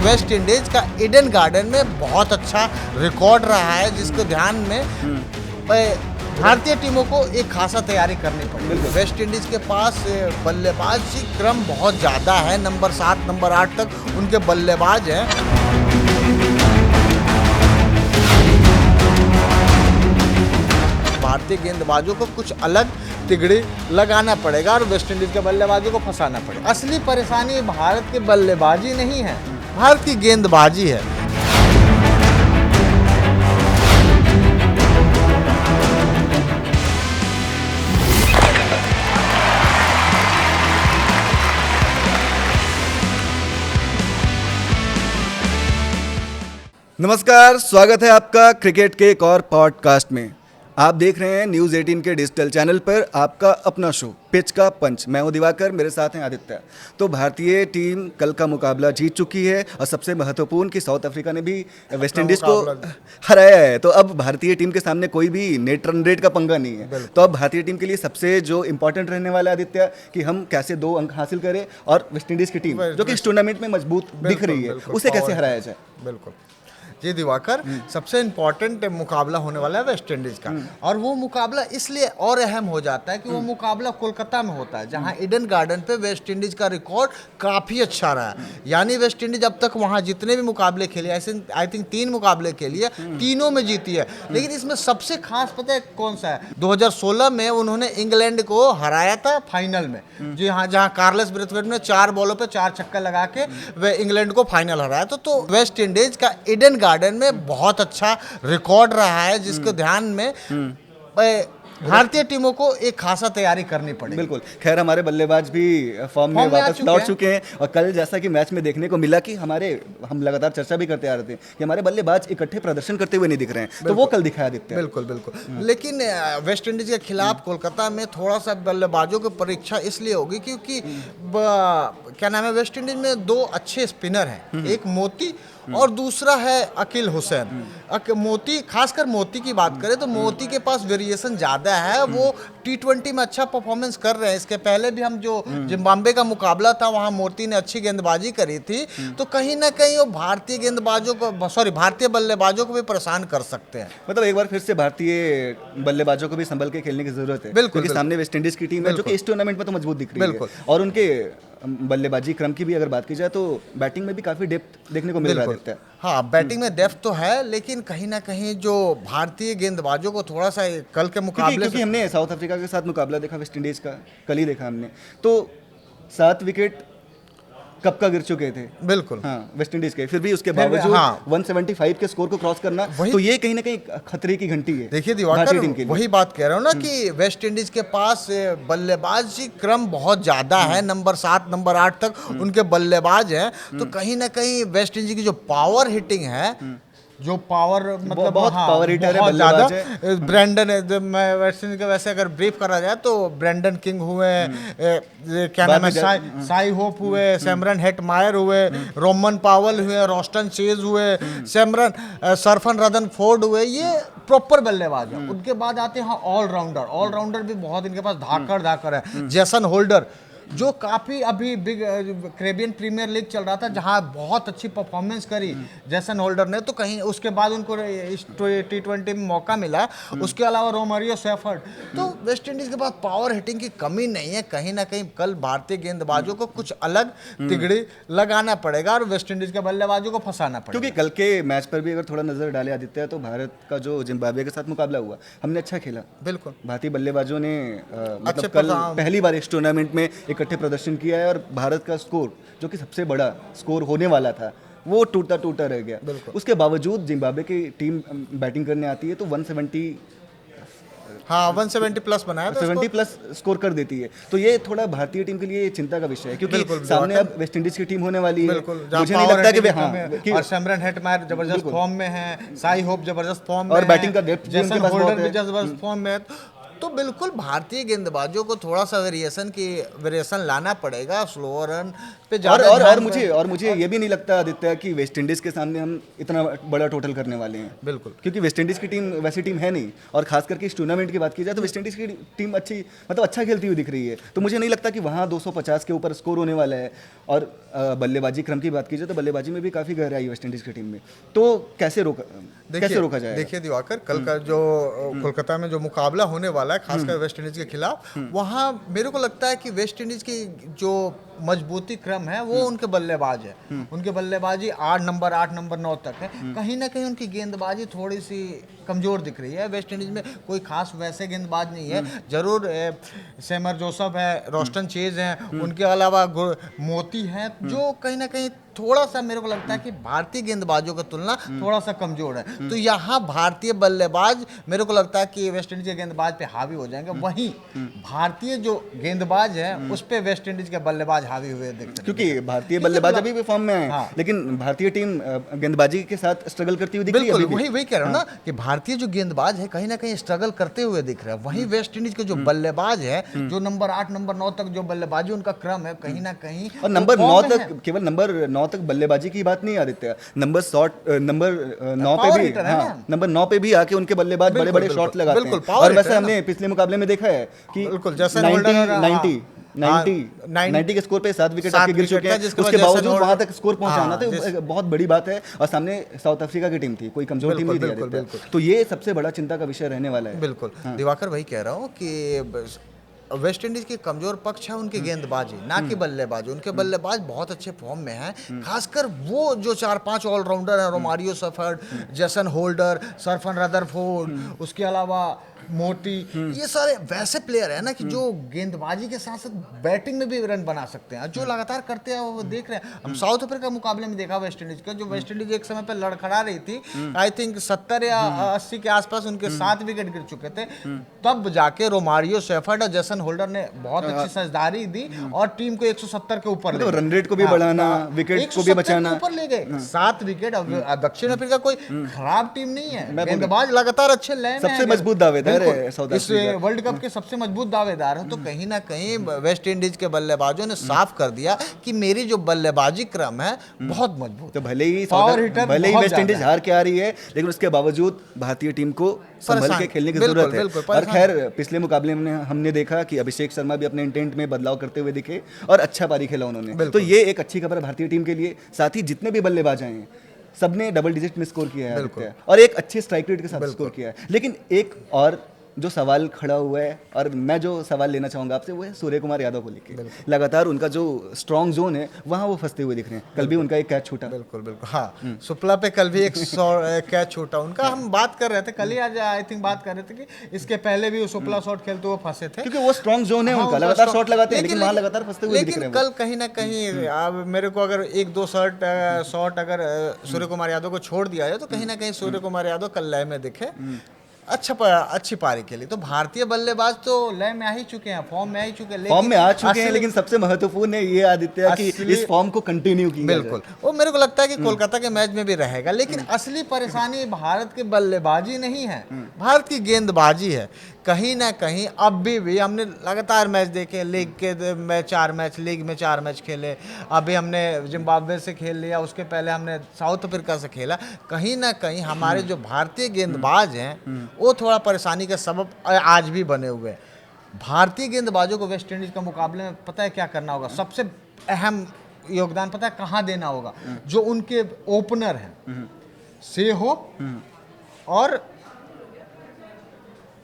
West Indies का Eden garden में बहुत अच्छा रिकॉर्ड रहा है, जिसको ध्यान में भारतीय टीमों को एक खासा तैयारी करनी पड़ेगी। वेस्ट इंडीज के पास बल्लेबाजी क्रम बहुत ज़्यादा है, नंबर 7 नंबर 8 तक उनके बल्लेबाज हैं। भारतीय गेंदबाजों को कुछ अलग तिगड़ी लगाना पड़ेगा और वेस्ट इंडीज के बल्लेबाजों को फंसाना पड़ेगा। असली परेशानी भारत की बल्लेबाजी नहीं है, भारत की गेंदबाजी है। नमस्कार, स्वागत है आपका क्रिकेट के एक और पॉडकास्ट में। आप देख रहे हैं न्यूज़ 18 के डिजिटल चैनल पर आपका अपना शो पिच का पंच। मैं हूं दिवाकर, मेरे साथ हैं आदित्य। तो भारतीय टीम कल का मुकाबला जीत चुकी है और सबसे महत्वपूर्ण कि साउथ अफ्रीका ने भी वेस्ट इंडीज़ को हराया है। तो अब भारतीय टीम के सामने कोई भी नेट रन रेट का पंगा नहीं है। तो अब भारतीय टीम के लिए सबसे जो इम्पोर्टेंट रहने वाला है आदित्य, कि हम कैसे 2 अंक हासिल करें और वेस्ट इंडीज़ की टीम जो कि इस टूर्नामेंट में मजबूत दिख रही है उसे कैसे हराया जाए। बिल्कुल जी दिवाकर, सबसे इम्पोर्टेंट मुकाबला होने वाला है वेस्ट इंडीज़ का, और वो मुकाबला इसलिए और अहम हो जाता है कि वो मुकाबला कोलकाता में होता है, जहां ईडन गार्डन पे वेस्ट इंडीज़ का रिकॉर्ड काफ़ी अच्छा रहा है। यानी वेस्ट इंडीज़ अब तक वहां जितने भी मुकाबले खेले, ऐसे आई थिंक 3 मुकाबले खेलिए, तीनों में जीती है। लेकिन इसमें सबसे खास पता है कौन सा है? 2016 में उन्होंने इंग्लैंड को हराया था फाइनल में, जी हाँ, जहाँ कार्लेस ब्रेथवेट ने 4 बॉलों पर 4 छक्का लगा के वे इंग्लैंड को फाइनल हराया था। तो वेस्ट इंडीज़ का ईडन गार्डन में बहुत अच्छा रिकॉर्ड रहा है, जिसको ध्यान में भारतीय टीमों को एक खासा तैयारी करनी पड़ेगी। बिल्कुल। खैर, हमारे बल्लेबाज भी फॉर्म में वापस लौट चुके हैं और कल जैसा कि मैच में देखने को मिला कि हम लगातार चर्चा भी करते आ रहे थे कि हमारे बल्लेबाज इकट्ठे प्रदर्शन करते हुए नहीं दिख रहे हैं, तो वो कल दिखाया दिखते हैं। बिल्कुल। लेकिन वेस्ट इंडीज के खिलाफ कोलकाता में थोड़ा सा बल्लेबाजों की परीक्षा इसलिए होगी क्योंकि क्या नाम है, वेस्ट इंडीज में 2 अच्छे स्पिनर हैं, एक मोती और दूसरा है अकील हुसैन। मोती, खासकर मोती की बात करें तो मोती के पास वेरिएशन ज़्यादा है, वो T20 में अच्छा परफॉर्मेंस कर रहे हैं। इसके पहले भी हम जो जिम्बाब्वे का मुकाबला था वहाँ मोती ने अच्छी गेंदबाजी करी थी, तो कहीं ना कहीं वो भारतीय बल्लेबाजों को भी परेशान कर सकते हैं। मतलब एक बार फिर से भारतीय बल्लेबाजों को भी संभल के खेलने की जरूरत है, क्योंकि सामने वेस्ट इंडीज की टीम है जो कि इस टूर्नामेंट में तो मजबूत दिख रही है, और उनके बल्लेबाजी क्रम की भी अगर बात की जाए तो बैटिंग में भी काफी डेप्थ देखने को मिल रहा है। हाँ, बैटिंग में डेप्थ तो है, लेकिन कहीं ना कहीं जो भारतीय गेंदबाजों को थोड़ा सा कल के मुकाबले, क्योंकि हमने साउथ अफ्रीका के साथ मुकाबला देखा वेस्ट इंडीज का, कल ही देखा हमने, तो 7 विकेट कब का गिर चुके थे। बिल्कुल। हाँ, वेस्ट इंडीज के, फिर भी उसके बावजूद 175 के स्कोर को क्रॉस करना, तो ये कहीं ना कहीं खतरे की घंटी है। देखिए दिवाकर, वही बात कह रहा हूँ ना कि वेस्ट इंडीज के पास बल्लेबाजी क्रम बहुत ज्यादा है, नंबर 7 नंबर 8 तक उनके बल्लेबाज हैं, तो कहीं ना कहीं वेस्ट इंडीज की जो पावर हिटिंग है, जो पावर मतलब बहुत पावर हिटर है, बल्लेबाज है। ब्रेंडन है, मैं वेस्ट इंडीज का वैसे अगर ब्रीफ करा जाए तो ब्रेंडन किंग हुए, क्या नाम है, साई होप हुए, सैमरन हेटमायर हुए, रोमन पावल हुए, रोस्टन चेज हुए, सरफन रदरफोर्ड हुए, ये प्रॉपर बल्लेबाज है। उनके बाद आते हैं ऑलराउंडर भी बहुत इनके पास धाकड़ है। जेसन होल्डर जो काफ़ी अभी बिग कैरेबियन प्रीमियर लीग चल रहा था, जहां बहुत अच्छी परफॉर्मेंस करी जेसन होल्डर ने, तो कहीं उसके बाद उनको T20 में मौका मिला। उसके अलावा रोमारियो सेफर्ड, तो वेस्ट इंडीज़ के पास पावर हिटिंग की कमी नहीं है। कहीं ना कहीं कल भारतीय गेंदबाजों को कुछ अलग तिगड़ी लगाना पड़ेगा और वेस्ट इंडीज़ के बल्लेबाजों को फंसाना पड़ेगा। क्योंकि कल के मैच पर भी अगर थोड़ा नजर डाले आदित्य, तो भारत का जो जिम्बाब्वे के साथ मुकाबला हुआ, हमने अच्छा खेला। बिल्कुल, भारतीय बल्लेबाजों ने मतलब कल पहली बार इस टूर्नामेंट में इकट्ठे प्रदर्शन किया है, और भारत का स्कोर जो कि सबसे बड़ा स्कोर होने वाला था वो टूटा रह गया। उसके बावजूद जिम्बाब्वे की टीम बैटिंग करने आती है तो 170 प्लस बनाया, 70 प्लस स्कोर कर देती है। तो ये थोड़ा भारतीय टीम के लिए चिंता का विषय है, क्योंकि सामने अब वेस्ट इंडीज की टीम होने वाली है। मुझे नहीं लगता कि और सैमरन हेटमायर जबरदस्त फॉर्म में है, साई होप जबरदस्त फॉर्म में और बैटिंग का डेप्थ जेसन होल्डर भी जबरदस्त फॉर्म में है। तो बिल्कुल भारतीय गेंदबाजों को थोड़ा सा वेरिएशन लाना पड़ेगा, स्लोअर रन पे और ज़्यादा और ध्यान मुझे ये भी नहीं लगता आदित्य कि वेस्ट इंडीज के सामने हम इतना बड़ा टोटल करने वाले हैं। बिल्कुल। क्योंकि वेस्ट इंडीज की टीम वैसी टीम है नहीं, और खास करके इस टूर्नामेंट की बात की जाए तो वेस्ट इंडीज की टीम अच्छी, मतलब अच्छा खेलती हुई दिख रही है। तो मुझे नहीं लगता कि वहाँ 250 के ऊपर स्कोर होने वाला है। और बल्लेबाजी क्रम की बात की जाए तो बल्लेबाजी में भी काफ़ी गहराई है वेस्ट इंडीज की टीम में। तो कैसे रोका जाएगा? देखिए दिवाकर, कल का जो कोलकाता में जो मुकाबला होने वाला है खासकर वेस्ट इंडीज के खिलाफ, वहाँ मेरे को लगता है कि वेस्ट इंडीज की जो मजबूती क्रम है वो उनके बल्लेबाज है। उनके बल्लेबाजी 8 नंबर 9 तक है। कहीं ना कहीं उनकी गेंदबाजी थोड़ी सी कमजोर दिख रही है। वेस्ट इंडीज में कोई खास वैसे गेंदबाज नहीं है। जरूर सेमर जोसफ है, रोस्टन चेज हैं, उनके अलावा मोती हैं, जो कहीं ना कहीं थोड़ा सा मेरे को लगता है कि भारतीय गेंदबाजों की तुलना थोड़ा सा कमजोर है। तो यहाँ भारतीय बल्लेबाज मेरे को लगता है कि वेस्ट इंडीज के गेंदबाज पे हावी हो जाएंगे। वहीं भारतीय जो गेंदबाज है उस पे वेस्ट इंडीज के बल्लेबाज हावी हुए दिखते हैं। क्योंकि भारतीय बल्लेबाज अभी भी फॉर्म में है। हाँ। लेकिन भारतीय टीम गेंदबाजी के साथ स्ट्रगल करती हुई दिख रही है बिल्कुल, अभी भी। वही कह रहा हूँ ना कि भारतीय जो गेंदबाज है कहीं ना कहीं स्ट्रगल करते हुए दिख रहा है। वहीं वेस्ट इंडीज के जो बल्लेबाज है, जो नंबर 8 नंबर 9 तक जो बल्लेबाजी उनका क्रम है, कहीं ना कहीं और नंबर 9 तक, केवल नंबर 9 तक बल्लेबाजी की बात नहीं आदित्य, नंबर 9 पे Power भी, hitter है हाँ, ना। नंबर 9 पे भी आके उनके बल्लेबाज बड़े बड़े शॉट लगाते बिल्कुल, हैं। power और वैसे hitter है हमने पिछले मुकाबले में देखा है कि बिल्कुल, जैसन 90 होल्डर और, 90 हाँ, 90 के स्कोर पे 7 विकेट 7 आपके गिर विकेट चुके था, हैं। जिसके बाद उसके जैसन बावजूद होल्डर- वहां तक स्कोर पहुंचाना हाँ, तो एक बहुत बड़ी बात है। और सामने साउथ अफ्रीका की टीम थी, कोई कमजोर टीम नहीं थी बिल्कुल, आदित्य। बिल्कुल। तो ये सबसे बड़ा चिंता का विषय रहने वाला है। बिल्कुल। दिवाकर वही कह रहा हूँ कि वेस्ट इंडीज के कमजोर पक्ष है उनकी गेंदबाजी, ना कि बल्लेबाजी। उनके बल्लेबाज बहुत अच्छे फॉर्म में हैं। खासकर वो जो 4-5 ऑलराउंडर हैं, Romario Shepherd, Jason Holder, Sherfane Rutherford, उसके अलावा मोती, ये सारे वैसे प्लेयर हैं ना कि जो गेंदबाजी के साथ साथ बैटिंग में भी रन बना सकते हैं, जो लगातार करते हैं। वो देख रहे हैं, हम साउथ अफ्रीका मुकाबले में देखा वेस्ट इंडीज का, जो वेस्ट इंडीज एक समय पर लड़खड़ा रही थी, आई थिंक 70 या 80 के आसपास उनके 7 विकेट गिर चुके थे। तब जाके रोमारियो सेफर्ड और जेसन होल्डर ने बहुत अच्छी साझेदारी दी और टीम को 170 के ऊपर ले गए। रन रेट को भी बढ़ाना, विकेट को भी बचाना, ऊपर ले गए 7 विकेट। दक्षिण अफ्रीका कोई खराब टीम नहीं है, गेंदबाज लगातार अच्छे लय में सबसे हैं। मजबूत दावेदार है साउथ इस अफ्रीका। वर्ल्ड कप के सबसे मजबूत दावेदार हैं। तो कहीं ना कहीं वेस्ट इंडीज के बल्लेबाजों ने साफ कर दिया कि मेरी जो बल्लेबाजी क्रम है बहुत मजबूत। तो भले ही पावर हिटर भले ही बहुत वेस्ट इंडीज ज्यादा हार के आ रही है, लेकिन उसके बावजूद भारतीय टीम को संभल के परेशान, खेलने की बिल्कुल, जरूरत है। बिल्कुल, और परेशान। खैर पिछले मुकाबले में हमने देखा कि अभिषेक शर्मा भी अपने इंटेंट में बदलाव करते हुए दिखे और अच्छा पारी खेला उन्होंने। तो ये एक अच्छी खबर है भारतीय टीम के लिए। साथ ही जितने भी बल्लेबाज आए हैं सबने डबल डिजिट में स्कोर किया है आदित्य, और एक अच्छे स्ट्राइक रेट के साथ स्कोर किया है। लेकिन एक और जो सवाल खड़ा हुआ है, और मैं जो सवाल लेना चाहूंगा आपसे, वो है सूर्य कुमार यादव को लेकर। लगातार उनका जो स्ट्रॉन्ग जोन है वहाँ वो फंसते हुए दिख रहे हैं। कल भी उनका एक कैच छूटा। बिल्कुल बिल्कुल, हाँ, शुक्ला पे कल भी एक कैच छूटा उनका। हम बात कर रहे थे कल ही, आज आई थिंक बात कर रहे थे कि इसके पहले भी शुक्ला शॉट खेलते हुए फंसे थे, क्योंकि वो स्ट्रॉन्ग जोन है हाँ, उनका, लगातार शॉट लगाते हैं, लेकिन वहाँ लगातार फंसते हुए दिख रहे लेकिन हैं। कल कहीं ना कहीं अब मेरे को अगर 1-2 शॉट अगर सूर्य कुमार यादव को छोड़ दिया जाए तो कहीं ना कहीं सूर्य कुमार यादव कल लय में दिखे। अच्छी पारी खेली। तो भारतीय बल्लेबाज तो लय में आ ही चुके हैं, फॉर्म में आ ही चुके हैं, फॉर्म में आ चुके हैं, लेकिन सबसे महत्वपूर्ण है ये आदित्य कि इस फॉर्म को कंटिन्यू किया जाए। बिल्कुल, वो मेरे को लगता है कि कोलकाता के मैच में भी रहेगा। लेकिन असली परेशानी भारत के बल्लेबाजी नहीं है, भारत की गेंदबाजी है। कहीं ना कहीं अब भी हमने लगातार मैच देखे, लीग के में 4 मैच, लीग में 4 मैच खेले, अभी हमने जिम्बाब्वे से खेल लिया, उसके पहले हमने साउथ अफ्रीका से खेला। कहीं ना कहीं हमारे जो भारतीय गेंदबाज हैं वो थोड़ा परेशानी का सबब आज भी बने हुए हैं। भारतीय गेंदबाजों को वेस्ट इंडीज का मुकाबले में पता है क्या करना होगा? सबसे अहम योगदान पता है कहाँ देना होगा? जो उनके ओपनर हैं सेहोप और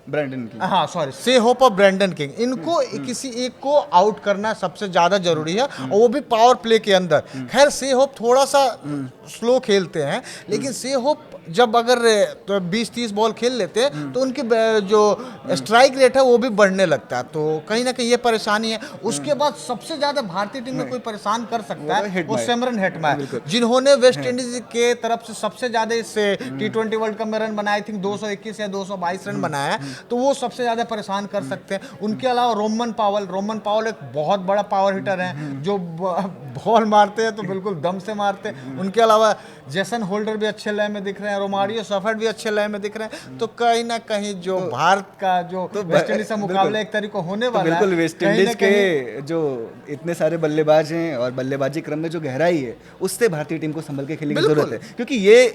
ब्रैंडन किंग, हाँ सॉरी, सेहोप और ब्रैंडन किंग, इनको किसी एक को आउट करना सबसे ज्यादा जरूरी है, और वो भी पावर प्ले के अंदर। खैर सेहोप थोड़ा सा स्लो खेलते हैं, लेकिन सेहोप जब अगर तो 20-30 बॉल खेल लेते हैं तो उनकी जो स्ट्राइक रेट है वो भी बढ़ने लगता है। तो कहीं ना कहीं ये परेशानी है। उसके बाद सबसे ज्यादा भारतीय टीम में कोई परेशान कर सकता है वो सिमरन हेटमायर, जिन्होंने वेस्ट इंडीज के तरफ से सबसे ज्यादा इस T20 वर्ल्ड कप में रन बनाए, थिंक 221 या 222 रन बनाया, तो वो सबसे ज्यादा परेशान कर सकते हैं। उनके अलावा रोमन पावल एक बहुत बड़ा पावर हिटर है, जो बॉल मारते हैं तो बिल्कुल दम से मारते हैं। उनके अलावा जेसन होल्डर भी अच्छे लय में दिख रहे हैं, हैं, रोमारियो सफर्ड भी अच्छे लय में दिख रहे हैं, तो कहीं ना कहीं जो भारत का जो वेस्ट इंडीज से मुकाबला एक तरीके होने वाला है, बिल्कुल वेस्ट इंडीज के जो इतने सारे बल्लेबाज हैं और बल्लेबाजी क्रम में जो गहराई है, उससे भारतीय टीम को संभल के खेलने की जरूरत है, क्योंकि ये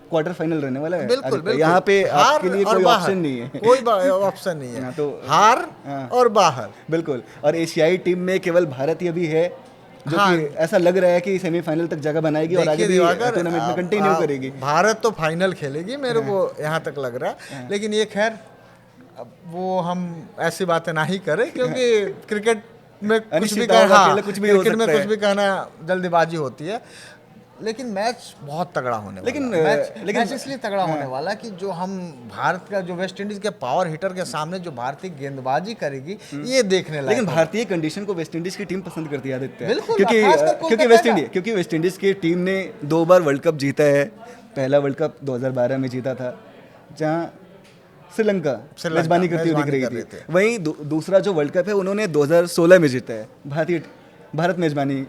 क्वार्टर फाइनल रहने वाला है। बिल्कुल बिल्कुल, यहाँ पे आपके लिए कोई ऑप्शन नहीं है, कोई ऑप्शन नहीं है, तो हार और बाहर। बिल्कुल, और एशियाई टीम में केवल भारत ही अभी है जो कि ऐसा लग रहा है कि सेमीफाइनल तक जगह बनाएगी और आगे भी टूर्नामेंट में कंटिन्यू करेगी। भारत तो फाइनल खेलेगी, मेरे को यहाँ तक लग रहा है, लेकिन ये खैर अब वो हम ऐसी बातें ना ही करें, क्योंकि क्रिकेट में कुछ भी कहना, क्रिकेट में कुछ भी कहना जल्दीबाजी होती है। लेकिन मैच बहुत तगड़ा होने वाला, लेकिन मैच इसलिए तगड़ा होने वाला कि जो हम भारत का जो वेस्ट इंडीज के पावर हिटर के सामने जो भारतीय गेंदबाजी करेगी, ये देखने लायक। लेकिन भारतीय कंडीशन को वेस्ट इंडीज की टीम पसंद करती है आदित्य, बिल्कुल, क्योंकि वेस्ट इंडीज की टीम ने 2 बार वर्ल्ड कप जीता है। पहला वर्ल्ड कप 2012 में जीता था, जहाँ श्रीलंका मेजबानी करती हुई दिख रही थी। वहीं दूसरा जो वर्ल्ड कप है उन्होंने 2016 में जीता है, भारत मेजबानी।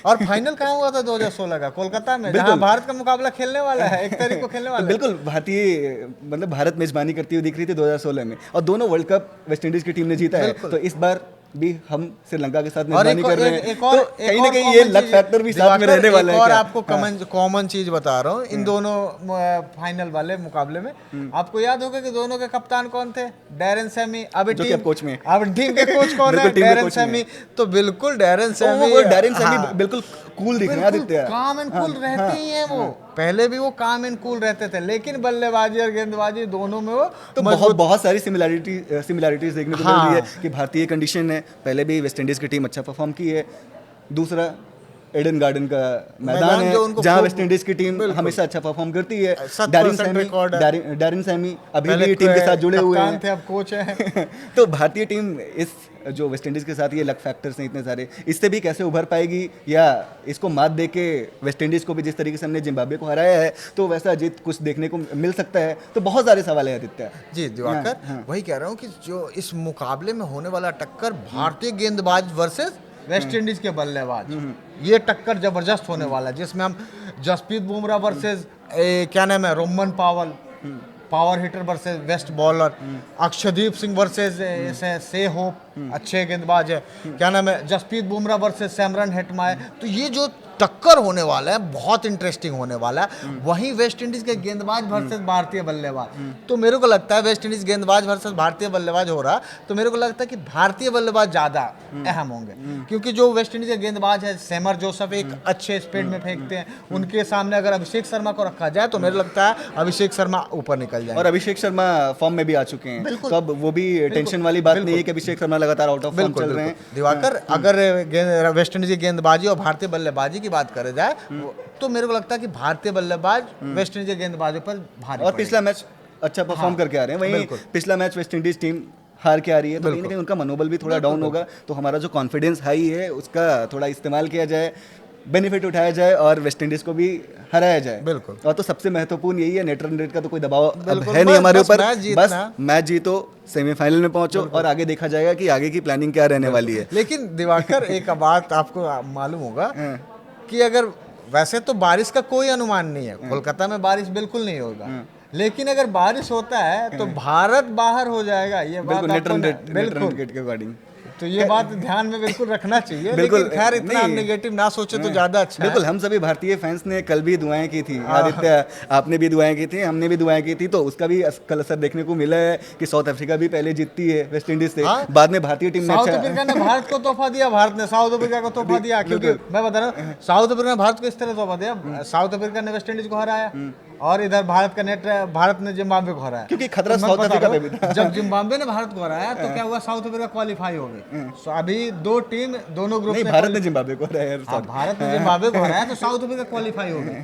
और फाइनल कहाँ हुआ था 2016 का? कोलकाता में, जहाँ भारत का मुकाबला खेलने वाला है, 1 तारीख को खेलने वाला है। बिल्कुल, भारत मेजबानी करती हुई दिख रही थी 2016 में, और दोनों वर्ल्ड कप वेस्ट इंडीज की टीम ने जीता है। तो इस बार भी हम श्रीलंका के साथ मेजबानी कर रहे हैं, तो कहीं ना कहीं ये लक फैक्टर भी साथ में रहने वाला है। और आपको कॉमन चीज बता रहा हूँ, इन दोनों फाइनल वाले मुकाबले में आपको याद होगा कि दोनों के कप्तान कौन थे? Darren Sammy. अब टीम कोच में, अब टीम के कोच कौन है? Darren Sammy. तो बिल्कुल डैरेन सैमी बिल्कुल कूल दिख रहे हैं आदित्य, काम एंड कूल रहते ही हैं वो। पहले भी वो काम एंड कूल रहते थे, लेकिन बल्लेबाजी और गेंदबाजी दोनों में वो तो बहुत सारी सिमिलैरिटीज देखने को मिल रही है कि भारतीय कंडीशन है, पहले भी वेस्ट इंडीज की टीम अच्छा परफॉर्म की है। दूसरा एडन गार्डन का मैदान है, जहां वेस्ट इंडीज की टीम हमेशा अच्छा परफॉर्म करती है। डैरेन सैमी अभी भी टीम के साथ जुड़े हुए हैं, अब कोच है। तो भारतीय टीम इस जो वेस्ट इंडीज के साथ ये लक फैक्टर्स हैं इतने सारे, इससे भी कैसे उभर पाएगी, या इसको मात दे के वेस्ट इंडीज को भी जिस तरीके से हमने जिम्बाब्वे को हराया है, तो वैसा जीत कुछ देखने को मिल सकता है। तो बहुत सारे सवाल है आदित्य। जी दिवाकर, वही कह रहा हूँ कि जो इस मुकाबले में होने वाला टक्कर भारतीय गेंदबाज वर्सेस वेस्ट इंडीज के बल्लेबाज, ये टक्कर जबरदस्त होने वाला है, जिसमें हम जसप्रीत बुमराह वर्सेस क्या नाम है, Roman power hitter versus West bowler, Akshdeep Singh versus से होप, अच्छे गेंदबाज है, क्या नाम है, जसप्रीत बुमराह वर्सेस सैमरन हेटमायर। तो ये जो टक्कर होने वाला है बहुत इंटरेस्टिंग होने वाला है। वहीं वेस्ट इंडीज के गेंदबाज वर्सेस भारतीय बल्लेबाज, तो मेरे को लगता है वेस्ट इंडीज गेंदबाज वर्सेस भारतीय बल्लेबाज हो रहा, तो मेरे को लगता है कि भारतीय बल्लेबाज ज्यादा अहम होंगे, क्योंकि जो वेस्ट इंडीज के गेंदबाज है, सैमर जोसेफ एक अच्छे स्पीड में फेंकते हैं, उनके सामने अगर अभिषेक शर्मा को रखा जाए तो मेरे लगता है अभिषेक शर्मा ऊपर निकल जाए। और अभिषेक शर्मा फॉर्म में भी आ चुके हैं, तो अब वो भी टेंशन वाली बात नहीं है कि अभिषेक शर्मा लगातार आउट ऑफ फॉर्म चल रहे हैं। दिवाकर, अगर वेस्ट इंडीज की गेंदबाजी और भारतीय बल्लेबाजी की बात करें जाए, तो मेरे को लगता है कि भारतीय बल्लेबाज वेस्ट इंडीज के गेंदबाजों पर भारी, और पिछला मैच अच्छा परफॉर्म करके आ रहे हैं। वहीं पिछला मैच वेस्ट इंडीज टीम हार के आ रही है, तो कहीं ना कहीं उनका मनोबल भी थोड़ा डाउन होगा। तो हमारा जो कॉन्फिडेंस हाई है उसका थोड़ा इस्तेमाल किया जाए, बेनिफिट उठाया जाए और वेस्ट इंडीज को भी हराया जाए। बिल्कुल। और तो सबसे महत्वपूर्ण यही है, नेट रन रेट का तो कोई दबाव अब है नहीं हमारे ऊपर, बस मैच जीतो, सेमीफाइनल में पहुंचो, और आगे देखा जाएगा कि आगे की प्लानिंग क्या रहने वाली है। लेकिन दिवाकर, एक बात आपको मालूम होगा कि अगर वैसे तो बारिश का कोई अनुमान नहीं है, कोलकाता में बारिश बिल्कुल नहीं होगा, लेकिन अगर बारिश होता है तो भारत बाहर हो जाएगा, ये बात बिल्कुल के अकॉर्डिंग, तो ये बात ध्यान में बिल्कुल रखना चाहिए। लेकिन खैर इतना आप नेगेटिव ना सोचे तो ज्यादा अच्छा है। बिल्कुल, हम सभी भारतीय फैंस ने कल भी दुआएं की थी आदित्य, आपने भी दुआएं की थी, हमने भी दुआएं की थी, तो उसका भी कल असर देखने को मिला है कि साउथ अफ्रीका भी पहले जीतती है वेस्ट इंडीज से, बाद में भारतीय टीम ने साउथ अफ्रीका ने भारत को तोहफा दिया, भारत ने साउथ अफ्रीका को तोहफा दिया, क्योंकि मैं बता रहा हूँ साउथ अफ्रीका ने भारत को इस तरह तोहफा दिया, साउथ अफ्रीका ने वेस्ट इंडीज को हराया और इधर भारत ने जिम्बाब्वे को हराया, क्योंकि खतरा साउथ अफ्रीका पे भी था। जब जिम्बाब्वे ने भारत को हराया तो क्या हुआ, साउथ अफ्रीका क्वालिफाई हो गई। तो अभी दो टीम दोनों ग्रुप में, भारत ने जिम्बाब्वे को हराया, भारत ने जिम्बाब्वे को हराया, तो साउथ अफ्रीका क्वालिफाई हो गई।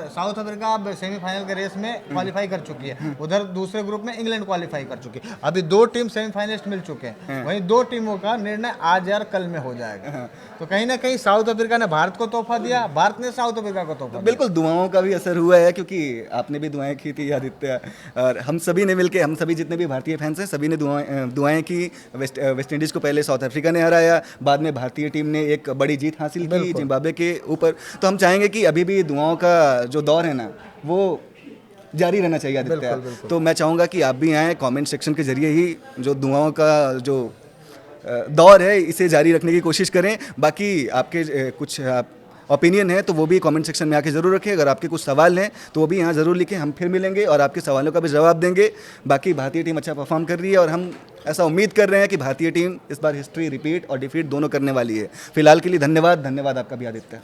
साउथ अफ्रीका अब सेमीफाइनल के रेस में क्वालिफाई कर चुकी है, उधर दूसरे ग्रुप में इंग्लैंड क्वालिफाई कर चुकी है। अभी 2 टीम सेमीफाइनलिस्ट मिल चुके हैं, वहीं 2 टीमों का निर्णय आज या कल में हो जाएगा। तो कहीं ना कहीं साउथ अफ्रीका ने भारत को तोहफा दिया, भारत ने साउथ अफ्रीका को तोहफा दिया। बिल्कुल, दुआओं का भी असर हुआ है, क्योंकि आपने भी दुआएं की थी आदित्य, और हम सभी ने मिलकर, हम सभी जितने भी भारतीय फैंस हैं सभी ने दुआएं की। वेस्ट इंडीज को पहले साउथ अफ्रीका ने हराया, बाद में भारतीय टीम ने एक बड़ी जीत हासिल की जिम्बाब्वे के ऊपर। तो हम चाहेंगे कि अभी भी दुआओं का जो दौर है ना, वो जारी रहना चाहिए आदित्य। बिल्कुल, बिल्कुल। तो मैं चाहूँगा कि आप भी आएँ, कमेंट सेक्शन के जरिए ही जो दुआओं का जो दौर है इसे जारी रखने की कोशिश करें। बाकी आपके कुछ ओपिनियन है तो वो भी कमेंट सेक्शन में आके ज़रूर रखें। अगर आपके कुछ सवाल हैं तो वो भी यहाँ ज़रूर लिखें, हम फिर मिलेंगे और आपके सवालों का भी जवाब देंगे। बाकी भारतीय टीम अच्छा परफॉर्म कर रही है और हम ऐसा उम्मीद कर रहे हैं कि भारतीय टीम इस बार हिस्ट्री रिपीट और डिफीट दोनों करने वाली है। फिलहाल के लिए धन्यवाद आपका भी आदित्य।